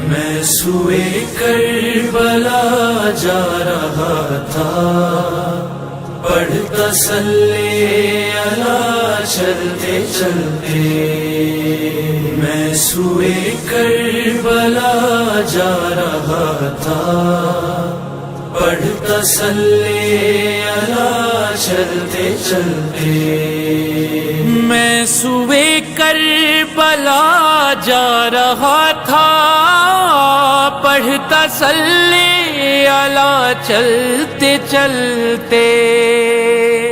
میں سوئے کربلا جا رہا تھا، پڑھتا صلی علی چلتے چلتے۔ میں سوئے کربلا جا رہا تھا، پڑھتا صلی علی چلتے چلتے۔ میں سوئے کربلا جا رہا تھا، پڑھتا صلی علی چلتے چلتے،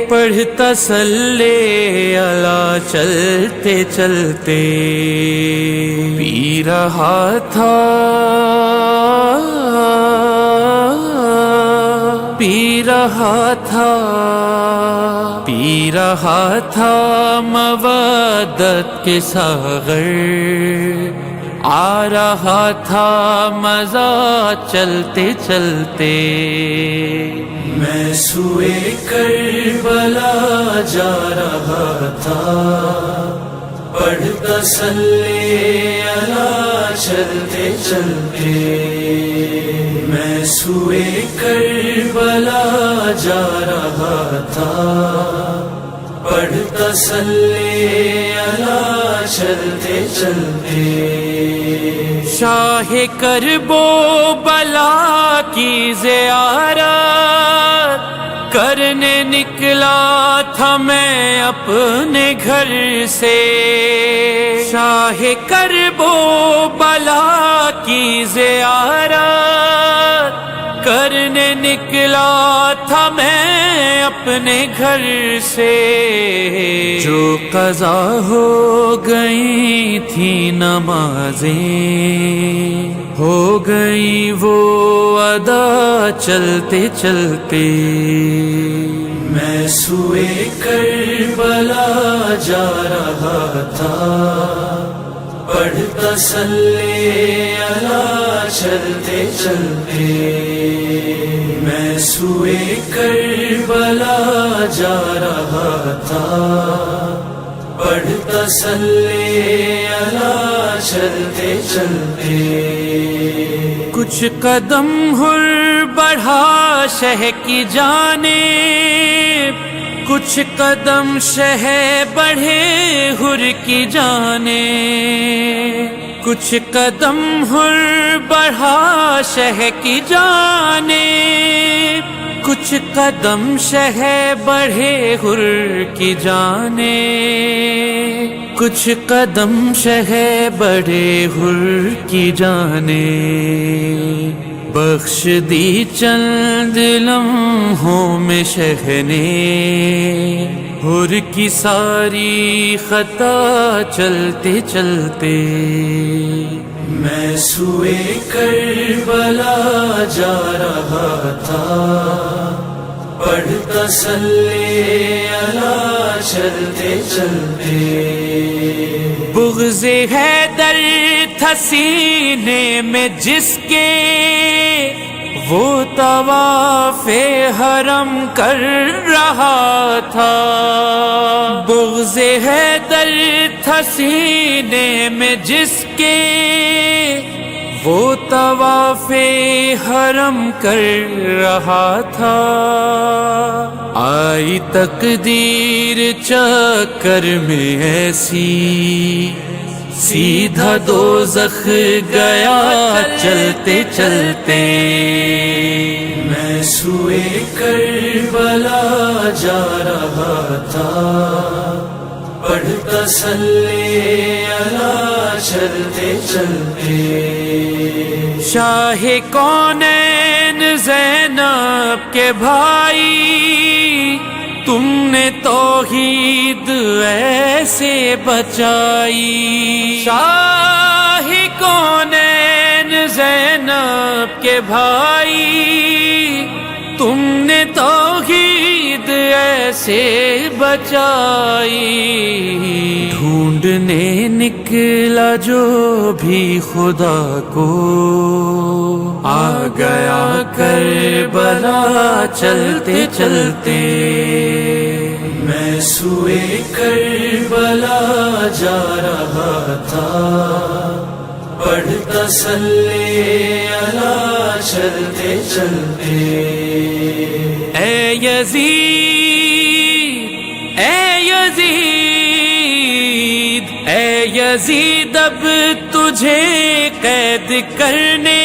پڑھتا صلی علی چلتے چلتے۔ پی رہا تھا پی رہا تھا مودت کے ساغر، آ رہا تھا مزہ چلتے چلتے۔ میں سوئے کربلا جا رہا تھا، پڑھتا صلی علی چلتے چلتے۔ میں سوئے کربلا جا رہا تھا، پڑھتا صلی علی چلتے چلتے۔ شاہ کرب و بلا کی زیارت کرنے نکلا تھا میں اپنے گھر سے۔ شاہ کرب و بلا کی زیارت کرنے نکلا تھا میں اپنے گھر سے۔ جو قضا ہو گئی تھی نمازیں، ہو گئی وہ ادا چلتے چلتے۔ میں سوئے کربلا جا رہا تھا، پڑھتا صلی علی چلتے چلتے۔ میں سوئے کربلا جا رہا تھا، پڑھتا صلی علی چلتے چلتے۔ کچھ قدم ہر بڑھا شہ کی جانب، کچھ قدم شہ بڑھے ہر کی جانب، کچھ قدم ہر بڑھا شہ کی جانب، کچھ قدم شہ بڑھے ہر کی جانب، کچھ قدم شہ بڑھے ہر کی جانب۔ بخش دی چند لمحوں میں شہ نے ہر کی ساری خطا چلتے چلتے۔ میں سوئے کربلا جا رہا تھا، پڑھتا صلی علی چلتے چلتے۔ بغض حیدر تھا سینے میں جس کے، وہ طواف حرم کر رہا تھا۔ بغض حیدر تھا سینے میں جس کے، وہ طواف حرم کر رہا تھا۔ آئی تقدیر چکر میں ایسی، سیدھا دوزخ گیا چلتے چلتے۔ میں سوئے کربلا جا رہا تھا، پڑھ تسلی علی چلتے چلتے، شاہ کونین زینب کے بھائی، تم نے توحید ایسے بچائی، شاہ کونین زینب کے بھائی، تم نے توحید ایسے بچائی، ڈھونڈنے نکلا جو بھی خدا کو، آ گیا کربلا چلتے چلتے، میں سوئے کربلا جا رہا تھا، پڑھ تسلی علی چلتے چلتے، اے یزید اے یزید اے یزید، اب تجھے قید کرنے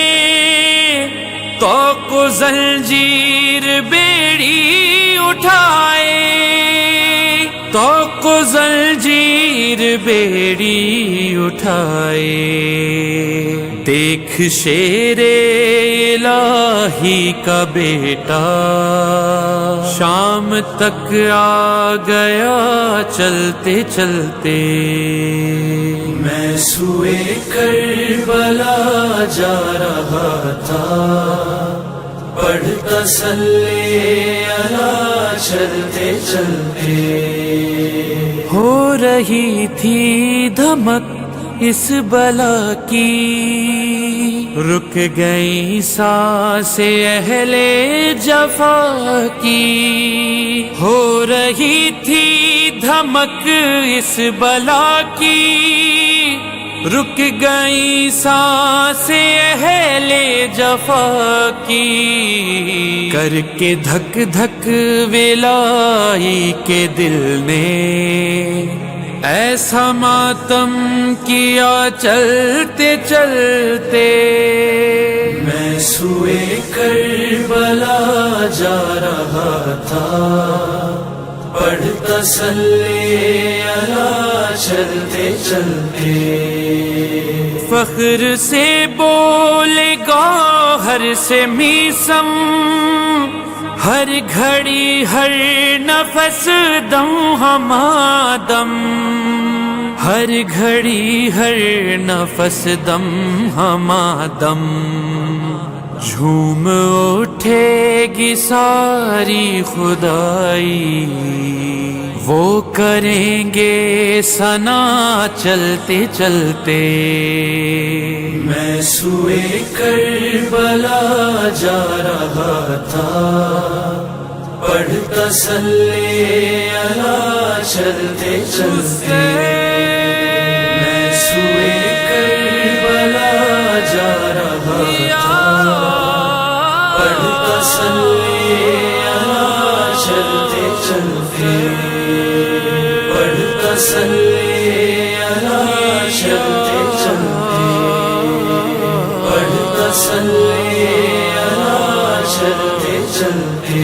تو زنجیر بیڑی اٹھائے، تو زنجیر بیڑی اٹھائے، دیکھ شیر الہی کا بیٹا شام تک آ گیا چلتے چلتے، میں سوئے کربلا جا رہا تھا، پڑھ تسلی علی چلتے چلتے، ہو رہی تھی دھمک اس بلا کی، رک گئی سانسیں اہل جفا کی، ہو رہی تھی دھمک اس بلا کی، رک گئی سانسیں اہل جفا کی، کر کے دھک دھک ولائی کے دل نے ایسا ماتم کیا چلتے چلتے، میں سوئے کربلا جا رہا تھا، پڑھ تسلی علی چلتے چلتے، فخر سے بولے گوہر سے میسم، ہر گھڑی ہر نفس دم ہمادم، ہر گھڑی ہر نفس دم ہمادم، جھوم اٹھے گی ساری خدائی، وہ کریں گے ثنا چلتے چلتے، میں سوئے کربلا جا رہا تھا، پڑھ تسلی علی چلتے چلتے، میں سوئے کربلا جا رہا تھا، پڑھ تسلی علی چلتے چلتے، پڑھ تسلی علی چلتے چلتے، پڑھ تسلی علی چلتے چلتے،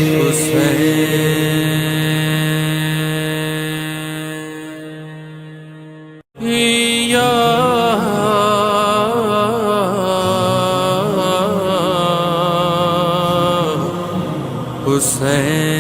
حسین